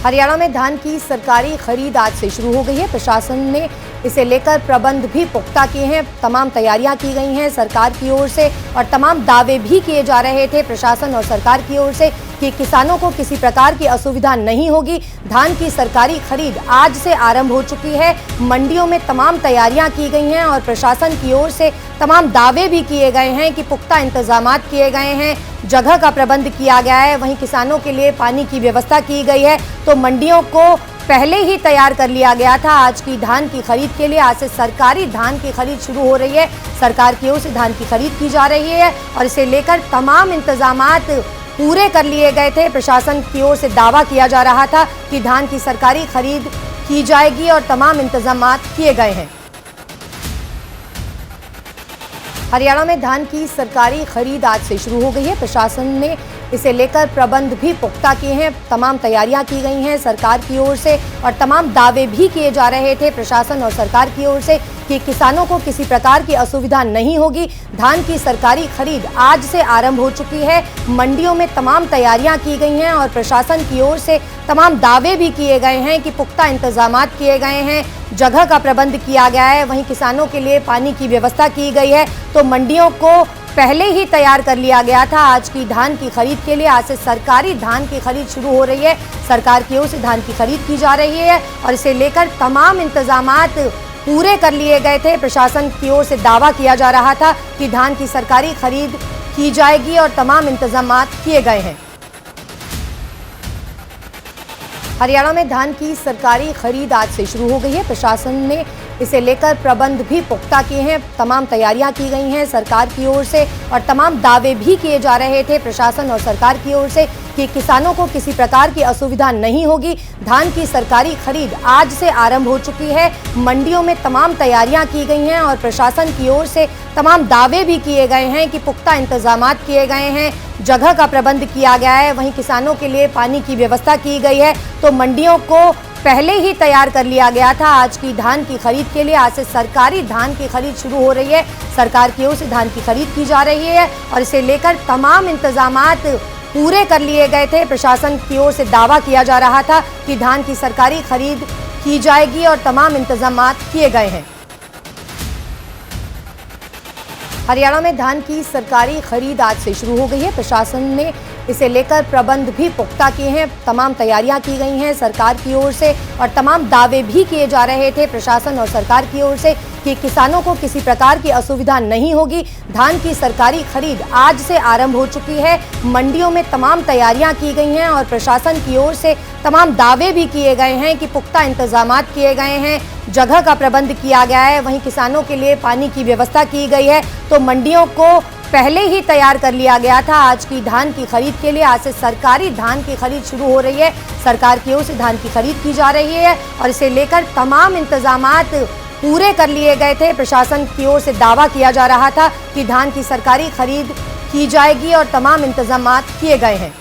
हरियाणा में धान की सरकारी खरीद आज से शुरू हो गई है। प्रशासन ने इसे लेकर प्रबंध भी पुख्ता किए हैं। तमाम तैयारियां की गई हैं सरकार की ओर से और तमाम दावे भी किए जा रहे थे प्रशासन और सरकार की ओर से कि किसानों को किसी प्रकार की असुविधा नहीं होगी। धान की सरकारी खरीद आज से आरंभ हो चुकी है। मंडियों में तमाम तैयारियां की गई हैं और प्रशासन की ओर से तमाम दावे भी किए गए हैं कि पुख्ता इंतजामात किए गए हैं, जगह का प्रबंध किया गया है। वहीं किसानों के लिए पानी की व्यवस्था की गई है। तो मंडियों को पहले ही तैयार कर लिया गया था। आज की धान की खरीद के लिए आज से सरकारी धान की खरीद शुरू हो रही है। सरकार की ओर से धान की खरीद की जा रही है और इसे लेकर तमाम इंतजामात पूरे कर लिए गए थे। प्रशासन की ओर से दावा किया जा रहा था कि धान की सरकारी खरीद की जाएगी और तमाम इंतजामात किए गए हैं। हरियाणा में धान की सरकारी खरीद आज से शुरू हो गई है। प्रशासन ने इसे लेकर प्रबंध भी पुख्ता किए हैं। तमाम तैयारियां की गई हैं सरकार की ओर से और तमाम दावे भी किए जा रहे थे प्रशासन और सरकार की ओर से कि किसानों को किसी प्रकार की असुविधा नहीं होगी। धान की सरकारी खरीद आज से आरंभ हो चुकी है। मंडियों में तमाम तैयारियां की गई हैं और प्रशासन की ओर से तमाम दावे भी किए गए हैं कि पुख्ता इंतजामात किए गए हैं, जगह का प्रबंध किया गया है। वहीं किसानों के लिए पानी की व्यवस्था की गई है। तो मंडियों को पहले ही तैयार कर लिया गया था। आज की धान की खरीद के लिए आज से सरकारी धान की खरीद शुरू हो रही है। सरकार की ओर से धान की खरीद की जा रही है और इसे लेकर तमाम इंतजामात पूरे कर लिए गए थे। प्रशासन की ओर से दावा किया जा रहा था कि धान की सरकारी खरीद की जाएगी और तमाम इंतजामात किए गए हैं। हरियाणा में धान की सरकारी खरीद आज से शुरू हो गई है। प्रशासन ने इसे लेकर प्रबंध भी पुख्ता किए हैं। तमाम तैयारियां की गई हैं सरकार की ओर से और तमाम दावे भी किए जा रहे थे प्रशासन और सरकार की ओर से कि किसानों को किसी प्रकार की असुविधा नहीं होगी। धान की सरकारी खरीद आज से आरंभ हो चुकी है। मंडियों में तमाम तैयारियां की गई हैं और प्रशासन की ओर से तमाम दावे भी किए गए हैं कि पुख्ता इंतजामात किए गए हैं, जगह का प्रबंध किया गया है। वहीं किसानों के लिए पानी की व्यवस्था की गई है। तो मंडियों को पहले ही तैयार कर लिया गया था। आज की धान की खरीद के लिए आज से सरकारी धान की खरीद शुरू हो रही है। सरकार की ओर से धान की खरीद की जा रही है और इसे लेकर तमाम इंतजामात पूरे कर लिए गए थे। प्रशासन की ओर से दावा किया जा रहा था कि धान की सरकारी खरीद की जाएगी और तमाम इंतजामात किए गए हैं। हरियाणा में धान की सरकारी खरीद आज से शुरू हो गई है। प्रशासन ने इसे लेकर प्रबंध भी पुख्ता किए हैं। तमाम तैयारियां की गई हैं सरकार की ओर से और तमाम दावे भी किए जा रहे थे प्रशासन और सरकार की ओर से कि किसानों को किसी प्रकार की असुविधा नहीं होगी। धान की सरकारी खरीद आज से आरंभ हो चुकी है। मंडियों में तमाम तैयारियां की गई हैं और प्रशासन की ओर से तमाम दावे भी किए गए हैं कि पुख्ता इंतजामात किए गए हैं, जगह का प्रबंध किया गया है। वहीं किसानों के लिए पानी की व्यवस्था की गई है। तो मंडियों को पहले ही तैयार कर लिया गया था। आज की धान की खरीद के लिए आज से सरकारी धान की खरीद शुरू हो रही है। सरकार की ओर से धान की खरीद की जा रही है और इसे लेकर तमाम इंतजामात पूरे कर लिए गए थे। प्रशासन की ओर से दावा किया जा रहा था कि धान की सरकारी खरीद की जाएगी और तमाम इंतजामात किए गए हैं।